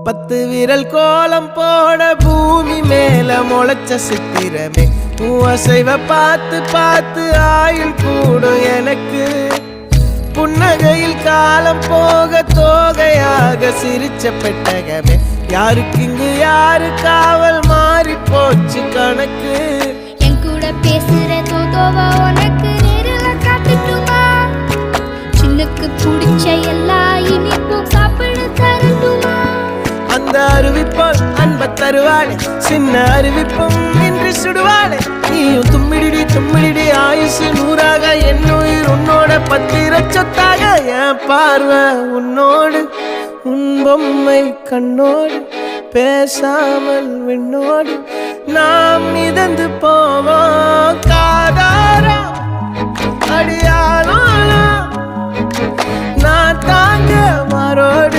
10 விரல் கோலம் போட பூமி மேல முளைச்ச சித்திரமே அசைவ பார்த்து பார்த்து ஆயுள் கூடும் எனக்கு புன்னகையில் காலம் போக தோகையாக சிரிச்ச பெட்டகமே யாருக்கு இங்கு யாரு காவல் மாறி போச்சு கணக்கு என் கூட பேசுற தோதோவா உனக்கு நேரில் காட்டுட்டுமா சின்னுக்கு பிடிச்ச எல்லா இனிப்பும் சாப்பிட தரட்டுமா அந்த அறிவிப்பால் அன்ப தருவாளே சின்ன அறிவிப்பும் இன்று சுடுவாளே நீயும் தும்மிடி தும்மிடி ஆயுசு 100ஆக என் உயிர் உன்னோட 10 சொத்தாக என் பார்வை உன்னோடு உன் பொம்மை கண்ணோடு பேசாமல் விண்ணோடு நாம் மிதந்து போவோம் காதாரா அடியாளோ நான் தாங்க மாறோடு